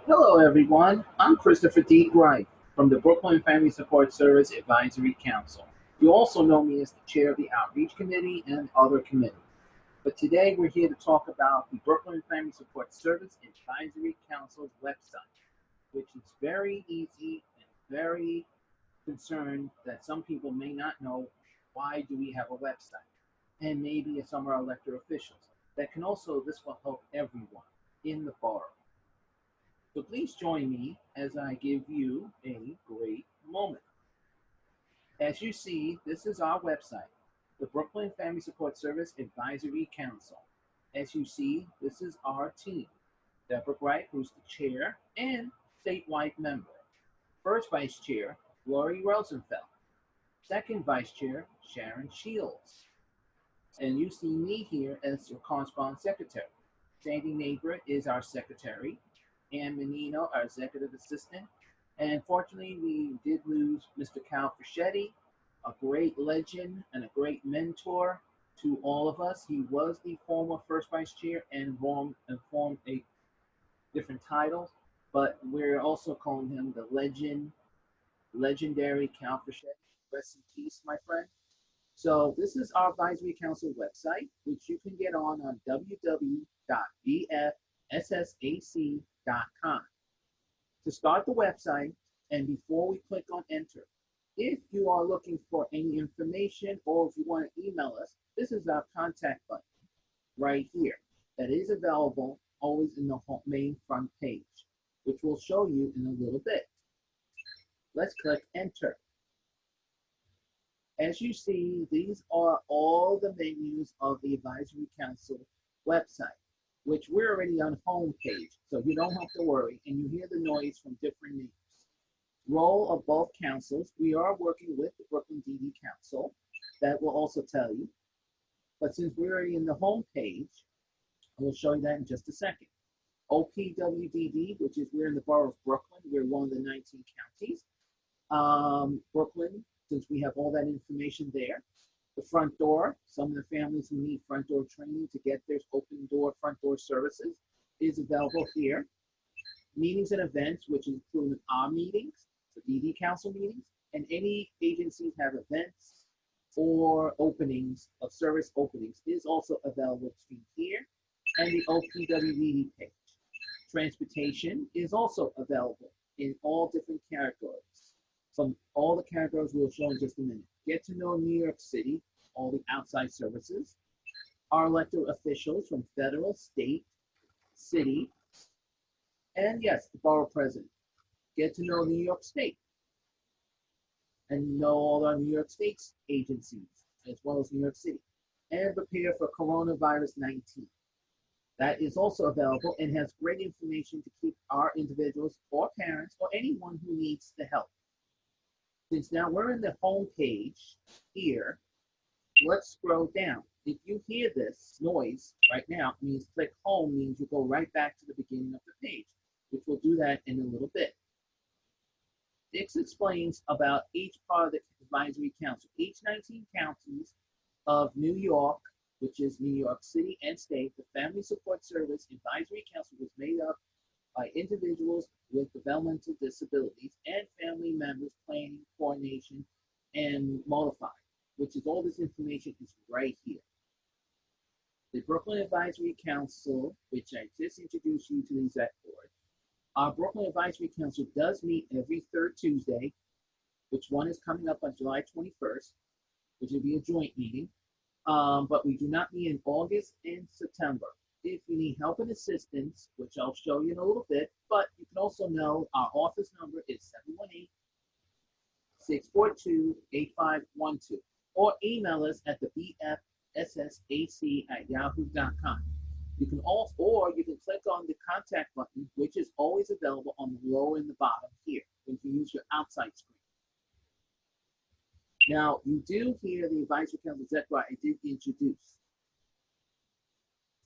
Hello, everyone. I'm Christopher D. Gripe from the Brooklyn Family Support Service Advisory Council. You also know me as the chair of the Outreach Committee and other committees. But today we're here to talk about the Brooklyn Family Support Service Advisory Council's website, which is very easy and very concerned that some people may not know why do we have a website, and maybe some of our elected officials. This will help everyone in the borough. So please join me as I give you a great moment. As you see, this is our website, the Brooklyn Family Support Service Advisory Council. As you see, this is our team. Deborah Bright, who's the chair and statewide member. First vice chair, Lori Rosenfeld. Second vice chair, Sharon Shields. And you see me here as your correspondent secretary. Sandy Neighbor is our secretary. Ann Menino, our executive assistant. And fortunately, we did lose Mr. Cal Fischetti, a great legend and a great mentor to all of us. He was the former first vice chair and formed a different title, but we're also calling him the legendary Cal Fischetti. Rest in peace, my friend. So this is our advisory council website, which you can get on www.bfssac.com. To start the website, and before we click on enter, if you are looking for any information or if you want to email us, this is our contact button right here that is available always in the main front page, which we'll show you in a little bit. Let's click enter. As you see, these are all the menus of the Advisory Council website, which we're already on home page, so you don't have to worry, and you hear the noise from different names. Role of both councils, we are working with the Brooklyn DD Council, that will also tell you, but since we're already in the home page, I will show you that in just a second. OPWDD, which is we're in the borough of Brooklyn, we're one of the 19 counties. Brooklyn, since we have all that information there. The front door, some of the families who need front door training to get their open door, front door services is available here. Meetings and events, which include our meetings, the DD Council meetings, and any agencies have events or openings of service openings is also available between here and the OPWDD page. Transportation is also available in all different categories. From all the categories we'll show in just a minute. Get to know New York City, all the outside services. Our elected officials from federal, state, city, and yes, the borough president. Get to know New York State and know all our New York State's agencies as well as New York City. And prepare for coronavirus 19. That is also available and has great information to keep our individuals or parents or anyone who needs the help. Since now we're in the home page here, let's scroll down. If you hear this noise right now, it means click home means you go right back to the beginning of the page, which we'll do that in a little bit. This explains about each part of the advisory council. Each 19 counties of New York, which is New York City and state, the Family Support Service Advisory Council was made up by individuals with developmental disabilities and family members planning, coordination, and modified, which is all this information is right here. The Brooklyn Advisory Council, which I just introduced you to the exec board, our Brooklyn Advisory Council does meet every third Tuesday, which one is coming up on July 21st, which will be a joint meeting, but we do not meet in August and September. If you need help and assistance, which I'll show you in a little bit, but you can also know our office number is 718-642-8512, or email us at the BFSSAC@yahoo.com. You can also, or you can click on the contact button, which is always available on the lower and the bottom here, when you use your outside screen. Now, you do hear the Advisory Council executive I did introduce.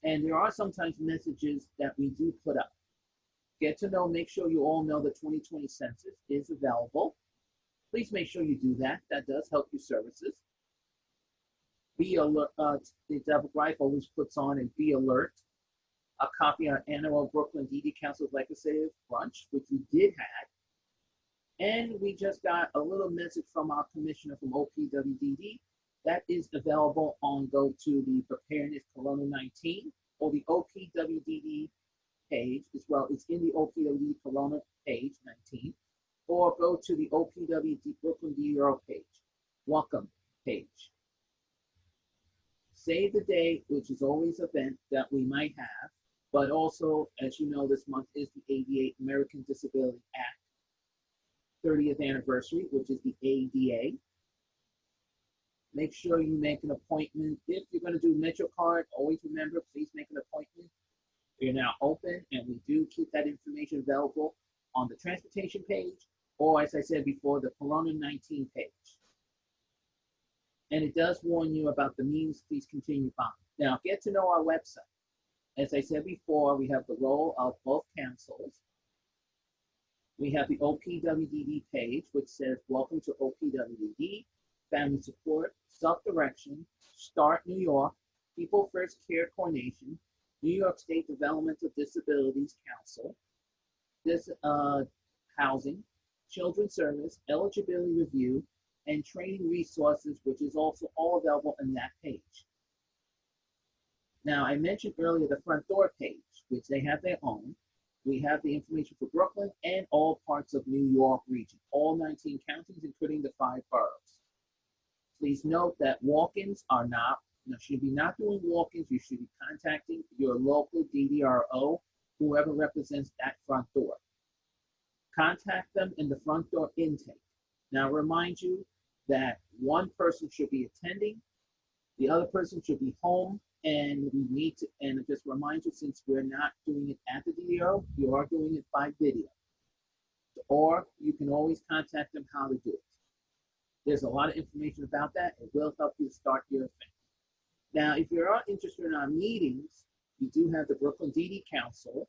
And there are sometimes messages that we do put up. Get to know, make sure you all know the 2020 census is available. Please make sure you do that. That does help your services. Be alert. The Deborah Greif always puts on a be alert. a copy of our annual Brooklyn DD Council Legislative Brunch, which we did have. And we just got a little message from our commissioner from OPWDD that is available on go to the Preparedness Corona-19 or the OPWDD page as well. It's in the OPWDD Corona page 19, or go to the OPWD Brooklyn DDR page, welcome page. Save the date, which is always an event that we might have, but also, as you know, this month is the 88 American Disability Act 30th anniversary, which is the ADA. Make sure you make an appointment. If you're going to do MetroCard, always remember, please make an appointment. We are now open, and we do keep that information available on the transportation page, or as I said before, the Corona-19 page. And it does warn you about the means. Please continue on. Now, get to know our website. As I said before, we have the role of both councils. We have the OPWDD page, which says, welcome to OPWDD, family support, self-direction, Start New York, People First Care Coordination, New York State Developmental Disabilities Council, housing, children's service, eligibility review, and training resources, which is also all available in that page. Now, I mentioned earlier the front door page, which they have their own. We have the information for Brooklyn and all parts of New York region, all 19 counties, including the 5 boroughs. Please note that walk-ins are not, you should be not doing walk-ins. You should be contacting your local DDRO, whoever represents that front door. Contact them in the front door intake. Now, remind you that one person should be attending, the other person should be home, and we need to, and just remind you, since we're not doing it at the DDO, you are doing it by video. Or you can always contact them how to do it. There's a lot of information about that. It will help you start your event. Now, if you're interested in our meetings, we do have the Brooklyn DD Council,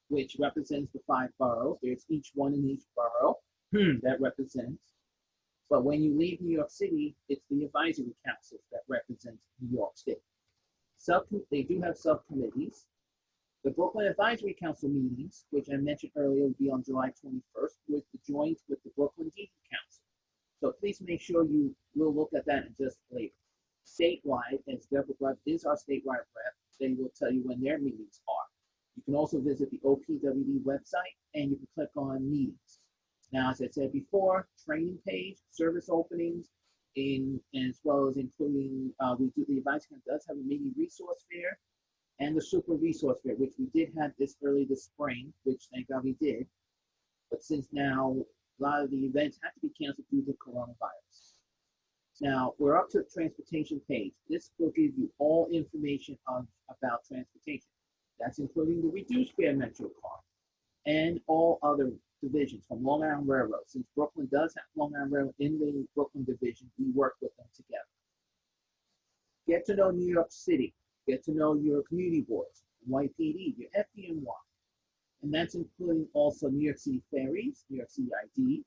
which represents the 5 boroughs. There's each one in each borough that represents. But when you leave New York City, it's the advisory councils that represent New York State. They do have subcommittees. The Brooklyn Advisory Council meetings, which I mentioned earlier, will be on July 21st, with the joint with the Brooklyn DD Council. So please make sure you will look at that just later. Statewide, as Deborah Grubb is our statewide rep, they will tell you when their meetings are. You can also visit the OPWD website, and you can click on meetings. Now, as I said before, training page, service openings, as well as including, we do, the advice camp does have a mini resource fair and the super resource fair, which we did have early this spring, which thank God we did. But since now a lot of the events had to be canceled due to coronavirus. Now, we're up to the transportation page. This will give you all information about transportation. That's including the reduced fare Metro card and all other divisions from Long Island Railroad. Since Brooklyn does have Long Island Railroad in the Brooklyn division, we work with them together. Get to know New York City. Get to know your community boards, YPD, your FDNY. And that's including also New York City Ferries, New York City ID,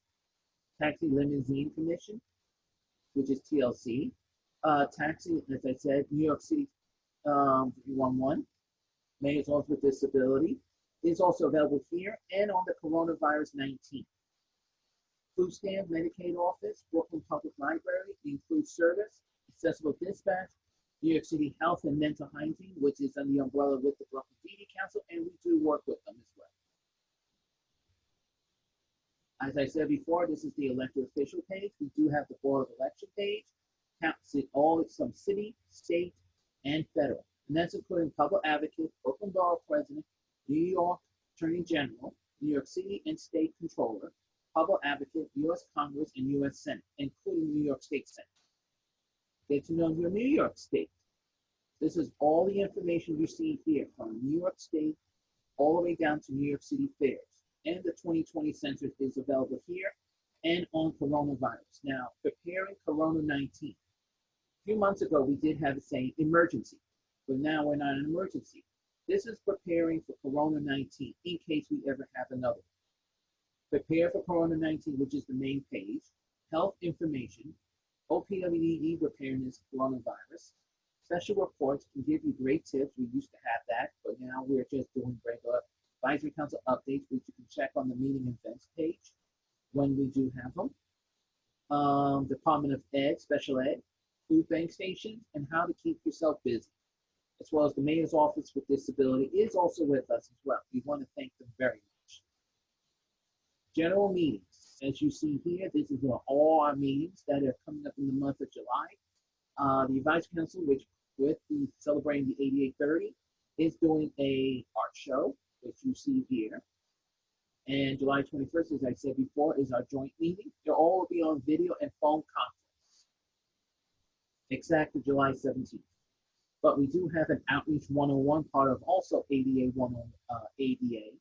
Taxi Limousine Commission, which is TLC, Taxi, as I said, New York City 311, Mayors Laws with Disability, is also available here and on the Coronavirus 19. Food stamp, Medicaid office, Brooklyn Public Library, includes service, accessible dispatch, New York City Health and Mental Hygiene, which is under the umbrella with the Brooklyn DD Council, and we do work with them as well. As I said before, this is the elected official page. We do have the Board of Election page, all some city, state, and federal. And that's including public advocate, Brooklyn Borough President, New York Attorney General, New York City and State Controller, Public Advocate, U.S. Congress, and U.S. Senate, including New York State Senate. Get to know your New York State. This is all the information you see here from New York State all the way down to New York City fairs. And the 2020 census is available here and on coronavirus. Now, preparing Corona-19. A few months ago, we did have a saying emergency, but now we're not an emergency. This is preparing for Corona-19 in case we ever have another. Prepare for Corona-19, which is the main page, health information, OPWD preparedness coronavirus, Special reports can give you great tips. We used to have that, but now we're just doing regular advisory council updates, which you can check on the meeting events page when we do have them. Department of Ed, Special Ed, food bank stations, and how to keep yourself busy, as well as the Mayor's Office with Disability is also with us as well. We want to thank them very much. General meetings, as you see here, this is all our meetings that are coming up in the month of July. The Advisory Council, which with the celebrating the 8830, is doing a art show, which you see here. And July 21st, as I said before, is our joint meeting. They'll all be on video and phone conference, except for July 17th. But we do have an Outreach 101 part of also ADA 101, ADA,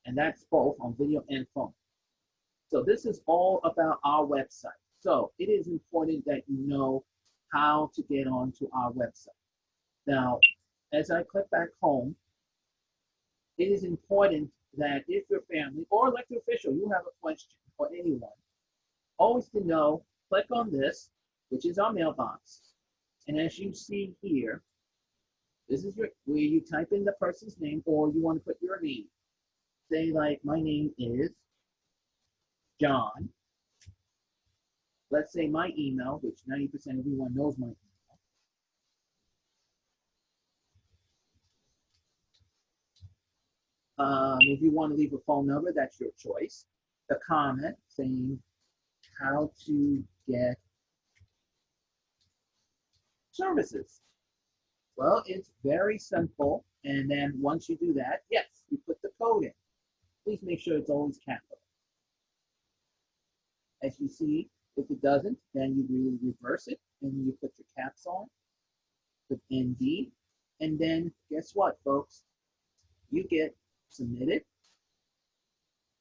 and that's both on video and phone. So this is all about our website. So it is important that you know how to get onto our website. Now, as I click back home, it is important that if your family or elected official, you have a question or anyone, always to know, click on this, which is our mailbox. And as you see here, this is where you type in the person's name, or you want to put your name. Say like, my name is John. Let's say my email, which 90% of everyone knows my email. If you want to leave a phone number, that's your choice. The comment saying how to get services. Well, it's very simple. And then once you do that, yes, you put the code in. Please make sure it's always capital. As you see, if it doesn't, then you really reverse it and you put your caps on, put ND, and then guess what, folks? You get submitted,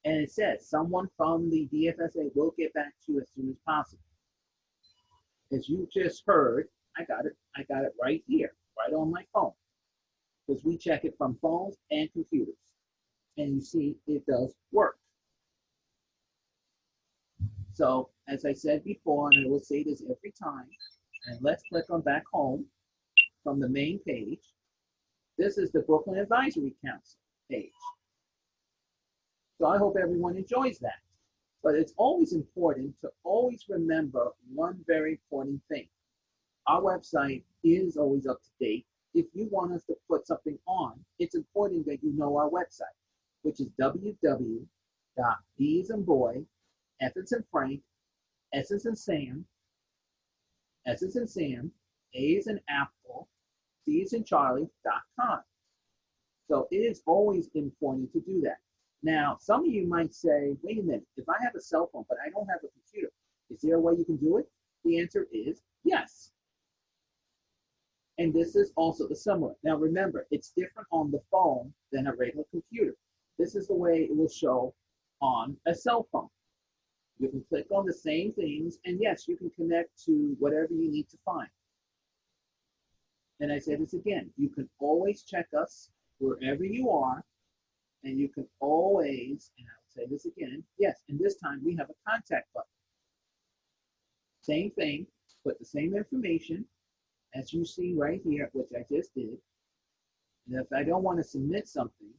and it says someone from the BFSSAC will get back to you as soon as possible. As you just heard, I got it right here, right on my phone, because we check it from phones and computers, and you see it does work. So as I said before, and I will say this every time, and let's click on back home from the main page. This is the Brooklyn Advisory Council page. So I hope everyone enjoys that. But it's always important to always remember one very important thing. Our website is always up to date. If you want us to put something on, it's important that you know our website, which is www.b as in boy, F as in Frank, S as in Sam, S as in Sam, A as in Apple, C as in Charlie.com. So it is always important to do that. Now, some of you might say, wait a minute, if I have a cell phone, but I don't have a computer, is there a way you can do it? The answer is yes. And this is also the similar. Now remember, it's different on the phone than a regular computer. This is the way it will show on a cell phone. You can click on the same things, and yes, you can connect to whatever you need to find. And I say this again, you can always check us wherever you are, and you can always, and I'll say this again, yes, and this time we have a contact button. Same thing, put the same information as you see right here, which I just did. And if I don't want to submit something,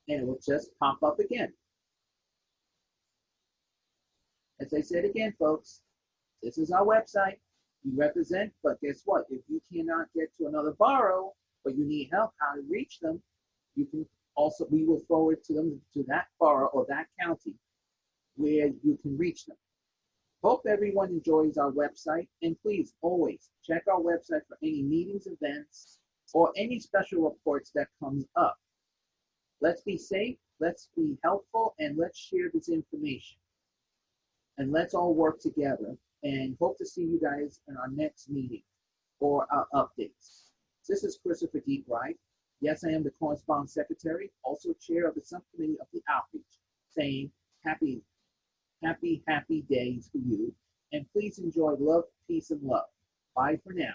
and it will just pop up again. As I said again, folks, this is our website. We represent, but guess what? If you cannot get to another borough, but you need help how to reach them, you can also, we will forward to them to that borough or that county where you can reach them. Hope everyone enjoys our website, and please always check our website for any meetings, events, or any special reports that comes up. Let's be safe, let's be helpful, and let's share this information. And let's all work together, and hope to see you guys in our next meeting or our updates. This is Christopher D. Bright. Yes, I am the correspondence secretary, also chair of the subcommittee of the outreach, saying happy days for you. And please enjoy love, peace, and love. Bye for now.